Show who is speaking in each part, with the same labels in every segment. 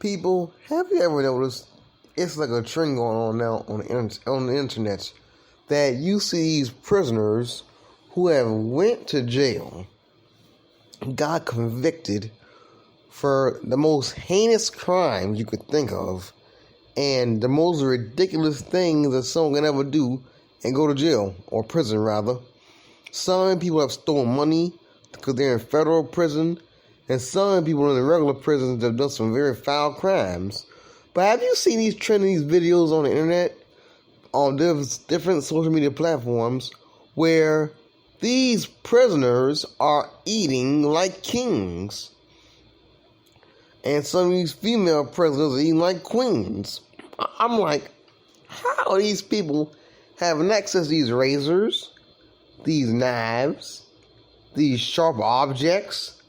Speaker 1: People, have you ever noticed it's like a trend going on now on the internet that you see these prisoners who have went to jail, got convicted for the most heinous crimes you could think of, and the most ridiculous things that someone can ever do, and go to jail, or prison rather. Some people have stolen money because they're in federal prison, and some people in the regular prisons have done some very foul crimes. But have you seen these trending videos on the internet, on different social media platforms, where these prisoners are eating like kings? And some of these female prisoners are eating like queens. I'm like, how are these people having access to these razors, these knives, these sharp objects?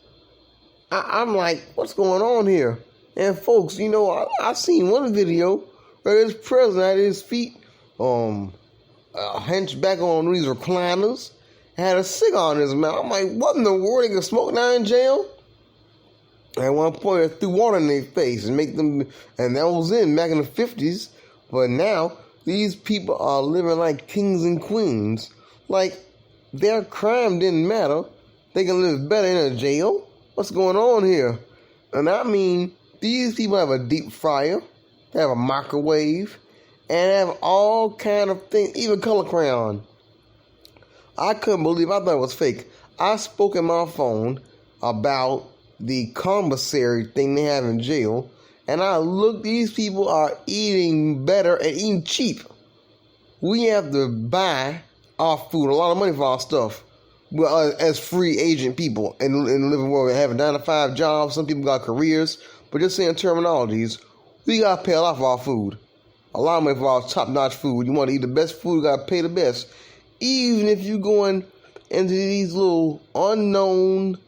Speaker 1: I'm like, what's going on here? And folks, I seen one video where this prisoner had his feet hunched back on these recliners, had a cigar in his mouth. I'm like, what in the world? They can smoke now in jail? At one point, they threw water in their face and make them, and that was back in the 50s. But now, these people are living like kings and queens. Like, their crime didn't matter. They can live better in a jail. What's going on here? And I mean, these people have a deep fryer, they have a microwave, and have all kind of things, even color crayon. I couldn't believe, I thought it was fake. I spoke in my phone about the commissary thing they have in jail, and I looked, these people are eating better and eating cheap. We have to buy our food, a lot of money for our stuff. Well, as free agent people in the living world, we have a 9-to-5 job. Some people got careers, but just saying terminologies, we gotta pay a lot for our food. A lot of money for our top-notch food. You want to eat the best food, you gotta pay the best. Even if you going into these little unknown,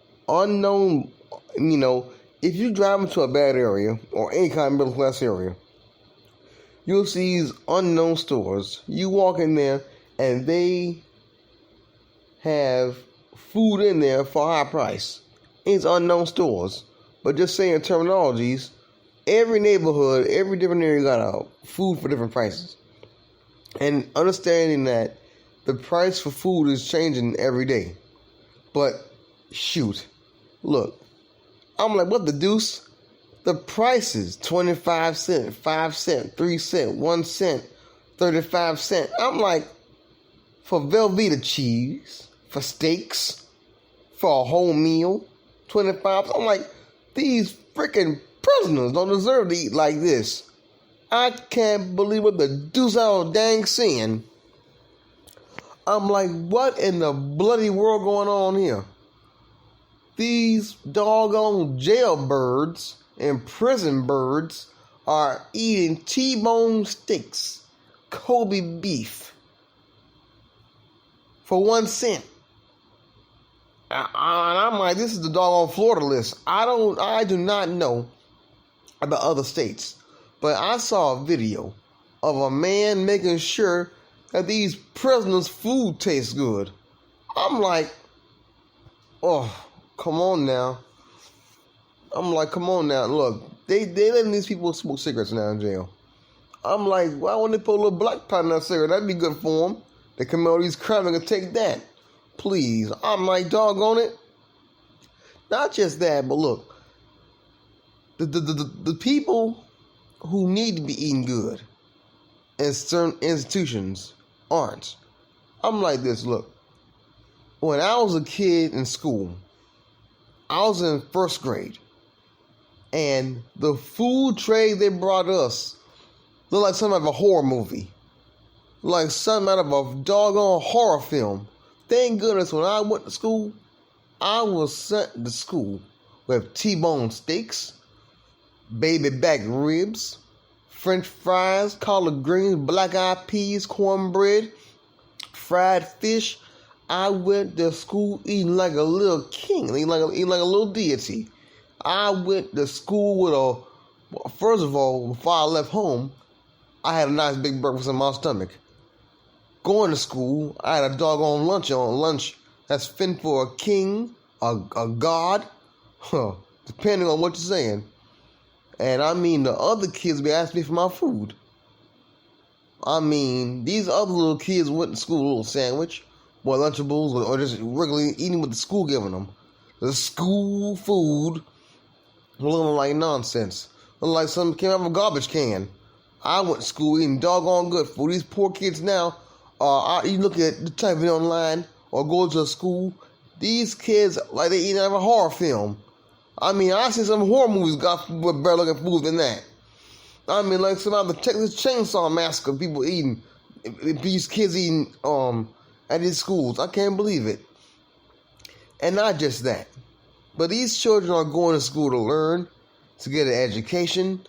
Speaker 1: if you drive into a bad area or any kind of middle class area, you'll see these unknown stores. You walk in there and they have food in there for a high price. It's unknown stores. But just saying terminologies, every neighborhood, every different area got food for different prices. And understanding that the price for food is changing every day. But shoot, look, I'm like, what the deuce? The prices, 25 cents, 5 cents, 3 cents, 1 cent, 35 cents. I'm like, for Velveeta cheese, for steaks, for a whole meal, 25. I'm like, these freaking prisoners don't deserve to eat like this. I can't believe what the deuce I was dang seeing. I'm like, what in the bloody world going on here? These doggone jailbirds and prison birds are eating T-bone steaks, Kobe beef, for 1 cent. And I'm like, this is the doggone Florida list. I do not know about other states, but I saw a video of a man making sure that these prisoners' food tastes good. I'm like, oh, come on now. I'm like, come on now. Look, they letting these people smoke cigarettes now in jail. I'm like, why wouldn't they put a little black powder in that cigarette? That'd be good for them. They commit all these crimes and can take that. Please. I'm like, doggone it. Not just that, but look, the people who need to be eating good in certain institutions aren't. I'm like this, look. When I was a kid in school, I was in first grade, and the food tray they brought us looked like something out of a horror movie. Like something out of a doggone horror film. Thank goodness when I went to school, I was sent to school with T-bone steaks, baby back ribs, French fries, collard greens, black-eyed peas, cornbread, fried fish. I went to school eating like a little king, eating like a little deity. I went to school with first of all, before I left home, I had a nice big breakfast in my stomach. Going to school, I had a doggone lunch that's fit for a king, a god, depending on what you're saying. And I mean, the other kids be asking me for my food. I mean, these other little kids went to school with a little sandwich, or Lunchables, or just regularly eating what the school giving them. The school food looking like nonsense. Looking like something came out of a garbage can. I went to school eating doggone good food. These poor kids now, you look at the type of it online or go to a school, these kids like they eating out of a horror film. I mean, I see some horror movies got better looking food than that. I mean, like some of the Texas Chainsaw Massacre, people eating, these kids eating at these schools. I can't believe it. And not just that, but these children are going to school to learn, to get an education,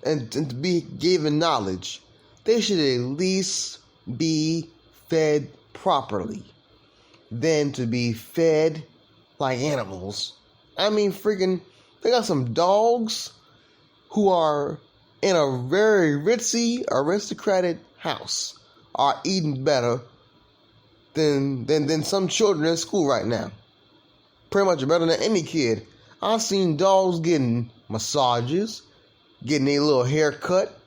Speaker 1: and to be given knowledge. They should at least be fed properly than to be fed like animals. I mean, freaking, they got some dogs who are in a very ritzy, aristocratic house are eating better than some children in school right now. Pretty much better than any kid. I've seen dogs getting massages, getting a little haircut,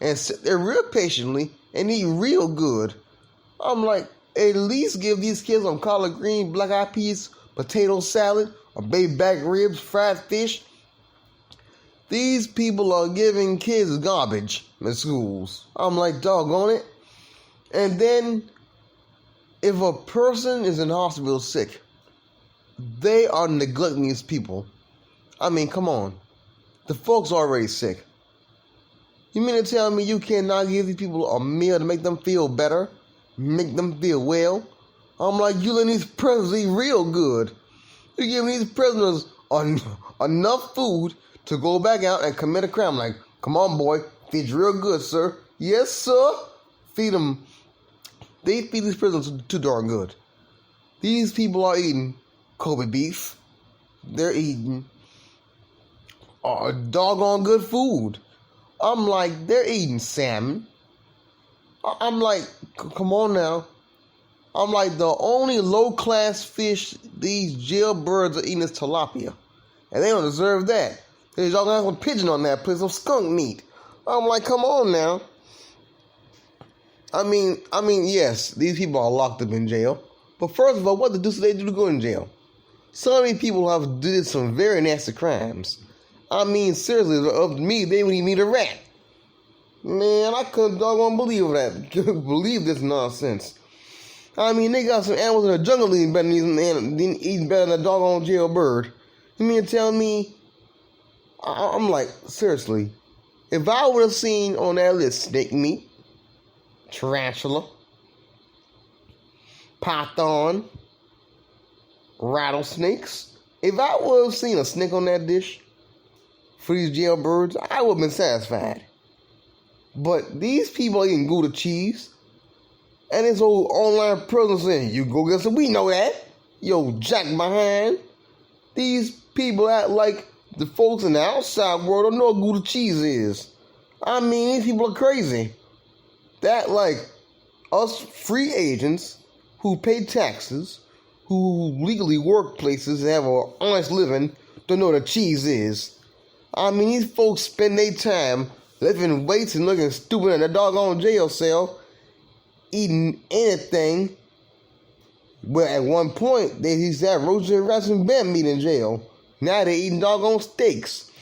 Speaker 1: and sit there real patiently and eat real good. I'm like, at least give these kids some collard green, black eyed peas, potato salad, or baby back ribs, fried fish. These people are giving kids garbage in schools. I'm like, doggone it. And then, if a person is in hospital sick, they are neglecting these people. I mean, come on. The folks are already sick. You mean to tell me you cannot give these people a meal to make them feel better? Make them feel well? I'm like, you letting these prisoners eat real good. You're giving these prisoners enough food to go back out and commit a crime. Like, come on, boy, feed you real good, sir. Yes, sir. Feed them. They feed these prisoners too darn good. These people are eating Kobe beef. They're eating doggone good food. I'm like, they're eating salmon. I'm like, come on now. I'm like, the only low-class fish these jailbirds are eating is tilapia. And they don't deserve that. There's all kinds of pigeon on that place, some skunk meat. I'm like, come on now. I mean, yes, these people are locked up in jail. But first of all, what the deuce do they do to go in jail? So many people have did some very nasty crimes. I mean, seriously, of me, they would eat a rat. Man, I couldn't doggone believe that. Believe this nonsense. I mean, they got some animals in the jungle eating better than a doggone jailbird. You mean to tell me? I'm like, seriously, if I would have seen on that list snake meat, tarantula, python, rattlesnakes, if I would have seen a snake on that dish for these jailbirds, I would have been satisfied. But these people are eating Gouda cheese, and this old online person saying, you go get some, we know that. Yo, jack behind. These people act like the folks in the outside world don't know what Gouda cheese is. I mean, these people are crazy. That like us free agents who pay taxes, who legally work places and have an honest living, don't know what cheese is. I mean, these folks spend their time lifting weights and looking stupid in a doggone jail cell, eating anything. Well, at one point, they used to have roasted rats and bear meat in jail. Now they're eating doggone steaks.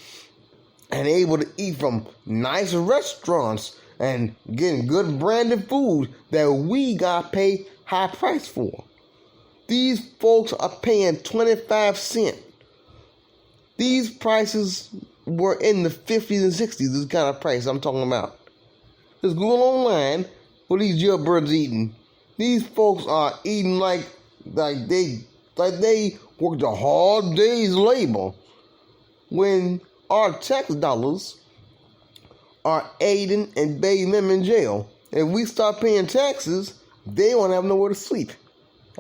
Speaker 1: And they're able to eat from nice restaurants and getting good branded food that we got to pay high price for. These folks are paying 25 cents. These prices were in the 50s and 60s, this kind of price I'm talking about. Just Google online what these jailbirds eating. These folks are eating like they worked a hard day's labor. When our tax dollars are aiding and bathing them in jail. If we start paying taxes, they won't have nowhere to sleep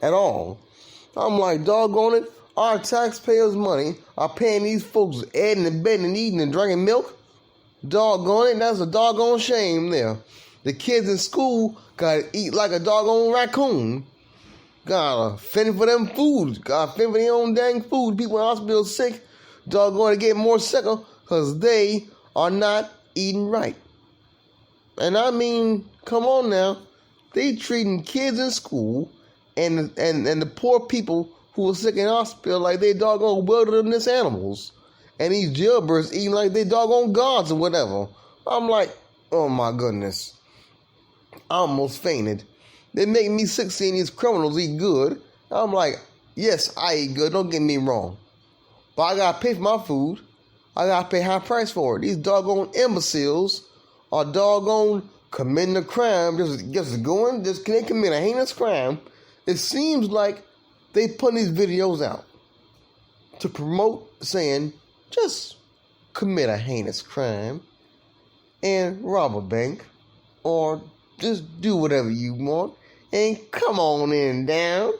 Speaker 1: at all. I'm like, doggone it, our taxpayers' money are paying these folks adding and bedding and eating and drinking milk. Doggone it, that's a doggone shame there. The kids in school gotta eat like a doggone raccoon. Gotta fend for them food. Gotta fend for their own dang food. People in the hospital sick. Doggone to get more sicker. because they are not eating right. And I mean, come on now. They treating kids in school and the poor people who are sick in hospital like they doggone wilderness animals. And these jailbirds eating like they doggone gods or whatever. I'm like, oh my goodness. I almost fainted. They make me sick seeing these criminals eat good. I'm like, yes, I eat good, don't get me wrong. But I gotta pay for my food. I gotta pay high price for it. These doggone imbeciles are doggone committing a crime, they commit a heinous crime. It seems like they put these videos out to promote saying, just commit a heinous crime and rob a bank or just do whatever you want and come on in down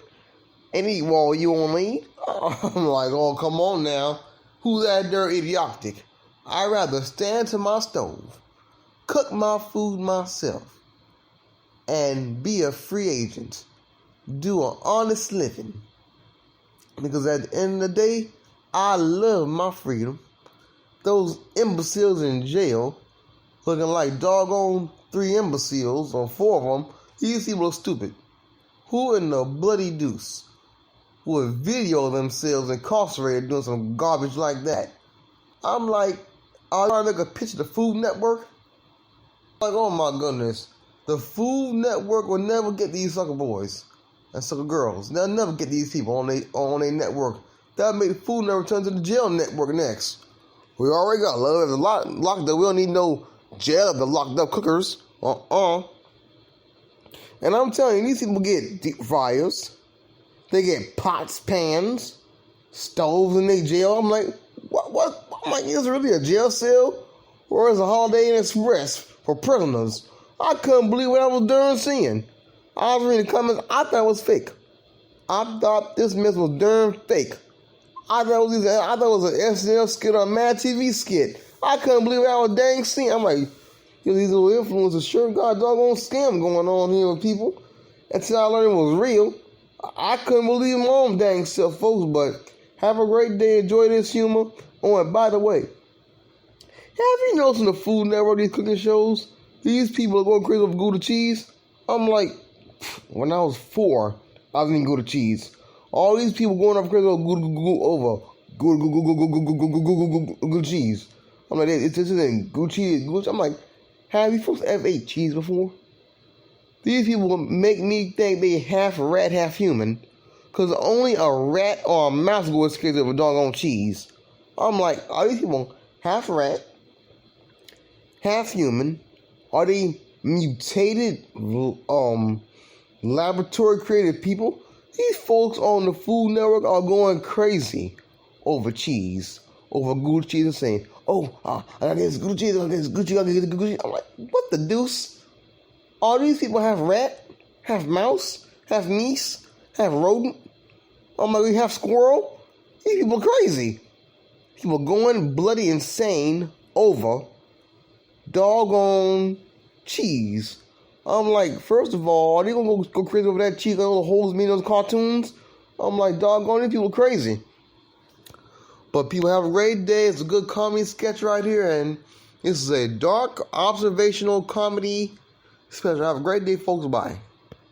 Speaker 1: and eat all you want to eat. I'm like, oh, come on now. Who's that there idiotic? I'd rather stand to my stove, cook my food myself, and be a free agent. Do an honest living. Because at the end of the day, I love my freedom. Those imbeciles in jail, looking like doggone 3 imbeciles or 4 of them, these people are stupid. Who in the bloody deuce would video themselves incarcerated doing some garbage like that? I'm like, are you trying to make a picture of the Food Network? Like, oh my goodness. The Food Network will never get these sucker boys and sucker girls. They'll never get these people on their network. That'll make the Food Network turn to the jail network next. We already got love. There's a lot locked up. We don't need no jail of the locked up cookers. And I'm telling you, these people get deep fryers. They get pots, pans, stoves in their jail. I'm like, what? I'm like, is it really a jail cell? Or is it a Holiday Inn Express for prisoners? I couldn't believe what I was darn seeing. I was reading the comments. I thought it was fake. I thought this mess was darn fake. I thought it was an SNL skit or a Mad TV skit. I couldn't believe what I was dang seeing. I'm like, these little influencers sure got a doggone scam going on here with people. Until I learned it was real. I couldn't believe my own dang self, folks. But have a great day. Enjoy this humor. Oh, and by the way, have you noticed in the Food Network, these cooking shows, these people are going crazy over Gouda cheese? I'm like, when I was 4, I was eating Gouda cheese. All these people going off crazy over Gouda cheese. I'm like, this isn't Gouda cheese. I'm like, have you folks ever ate cheese before? These people make me think they half rat, half human. Because only a rat or a mouse goes crazy over doggone cheese. I'm like, are these people half rat, half human? Are they mutated, laboratory created people? These folks on the Food Network are going crazy over cheese, over Gouda cheese, and saying, oh, I gotta get this Gouda cheese, I gotta get this Gouda cheese, I gotta get this Gouda cheese. I'm like, what the deuce? Are these people half rat, half mouse, half meese, half rodent? I'm like, we half squirrel? These people are crazy. People going bloody insane over doggone cheese. I'm like, first of all, are they gonna go crazy over that cheese? All the holes in those cartoons? I'm like, doggone, these people crazy. But people have a great day. It's a good comedy sketch right here, and this is a dark observational comedy special. Have a great day, folks. Bye.